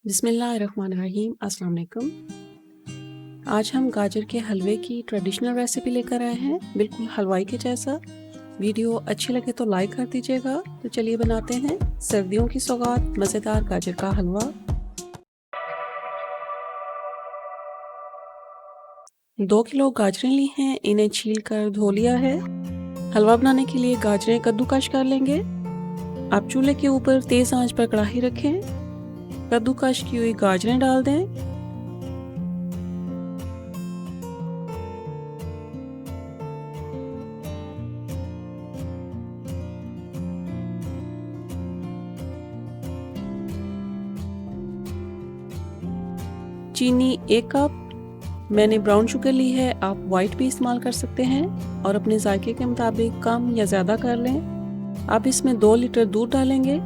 बिस्मिल्लाहिर्रहमानिर्रहीम। अस्सलाम वालेकुम। आज हम गाजर के हलवे की ट्रेडिशनल रेसिपी लेकर आए हैं, बिल्कुल हलवाई के जैसा। वीडियो अच्छी लगे तो लाइक कर दीजिएगा। तो चलिए बनाते हैं सर्दियों की सौगात मज़ेदार गाजर का हलवा। 2 किलो गाजरें ली हैं, इन्हें छील कर धो लिया है। हलवा बनाने के लिए गाजरें कद्दूकश कर लेंगे। आप चूल्हे के ऊपर तेज़ आंच पर कढ़ाई रखें, कद्दूकश की हुई गाजरें डाल दें। चीनी 1 कप, मैंने ब्राउन शुगर ली है, आप वाइट भी इस्तेमाल कर सकते हैं और अपने जायके के मुताबिक कम या ज़्यादा कर लें। अब इसमें 2 लीटर दूध डालेंगे।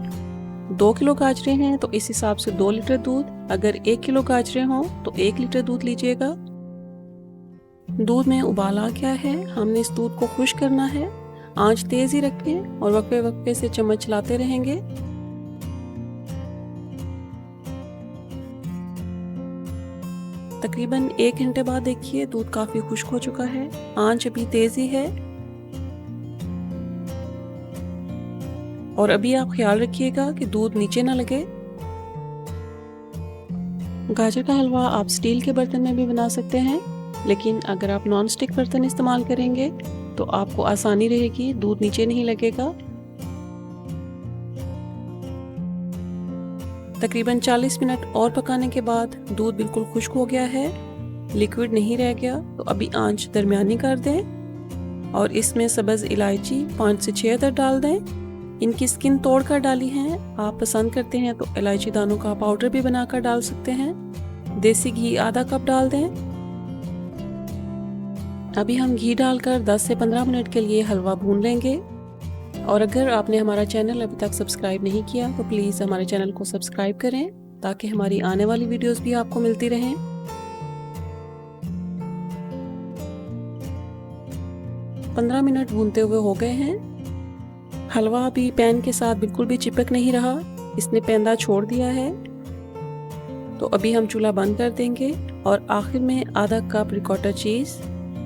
2 किलो गाजरें हैं तो इस हिसाब से 2 लीटर दूध। अगर 1 किलो गाजरें हों तो 1 लीटर दूध लीजिएगा। दूध में उबाल आ गया है, हमने इस दूध को खुश्क करना है। आंच तेज़ ही रखें और वक्फे वक्फे से चम्मच चलाते रहेंगे। तकरीबन 1 घंटे बाद देखिए दूध काफ़ी खुश्क हो चुका है, आंच अभी तेज़ ही है। और अभी आप ख्याल रखिएगा कि दूध नीचे ना लगे। गाजर का हलवा आप स्टील के बर्तन में भी बना सकते हैं, लेकिन अगर आप नॉन स्टिक बर्तन इस्तेमाल करेंगे तो आपको आसानी रहेगी, दूध नीचे नहीं लगेगा। तकरीबन 40 मिनट और पकाने के बाद दूध बिल्कुल खुश्क हो गया है, लिक्विड नहीं रह गया। तो अभी आंच दरमियानी कर दें और इसमें सब्ज़ इलायची 5 से 6 अदद डाल दें। इनकी स्किन तोड़कर डाली हैं, आप पसंद करते हैं तो इलायची दानों का पाउडर भी बनाकर डाल सकते हैं। देसी घी आधा कप डाल दें। अभी हम घी डालकर 10 से 15 मिनट के लिए हलवा भून लेंगे। और अगर आपने हमारा चैनल अभी तक सब्सक्राइब नहीं किया तो प्लीज़ हमारे चैनल को सब्सक्राइब करें ताकि हमारी आने वाली वीडियोस भी आपको मिलती रहें। 15 मिनट भूनते हुए हो गए हैं। हलवा अभी पैन के साथ बिल्कुल भी चिपक नहीं रहा, इसने पेंदा छोड़ दिया है। तो अभी हम चूल्हा बंद कर देंगे और आखिर में आधा कप रिकॉटा चीज़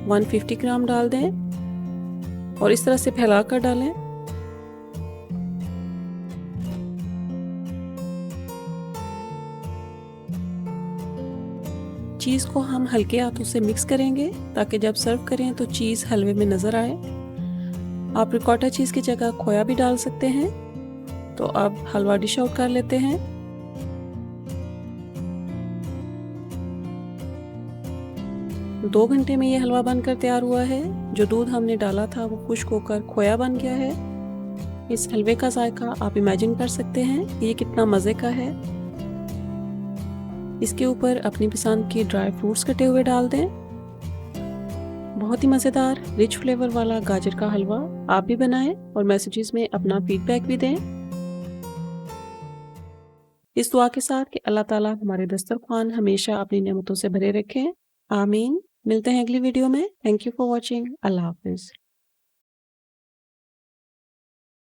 150 ग्राम डाल दें और इस तरह से फैला कर डालें। चीज़ को हम हल्के हाथों से मिक्स करेंगे ताकि जब सर्व करें तो चीज़ हलवे में नज़र आए। आप रिकॉटा चीज़ की जगह खोया भी डाल सकते हैं। तो अब हलवा डिश आउट कर लेते हैं। दो घंटे में ये हलवा बनकर तैयार हुआ है। जो दूध हमने डाला था वो खुश्क होकर खोया बन गया है। इस हलवे का जायका आप इमेजिन कर सकते हैं ये कितना मज़े का है। इसके ऊपर अपनी पसंद के ड्राई फ्रूट्स कटे हुए डाल दें। बहुत ही मज़ेदार रिच फ्लेवर वाला गाजर का हलवा आप भी बनाएं और मैसेजेस में अपना फीडबैक भी दें। इस दुआ के साथ कि अल्लाह ताला हमारे दस्तरखान हमेशा अपनी नेमतों से भरे रखें। आमीन। मिलते हैं अगली वीडियो में। Thank you for watching. अल्लाह हाफिज़।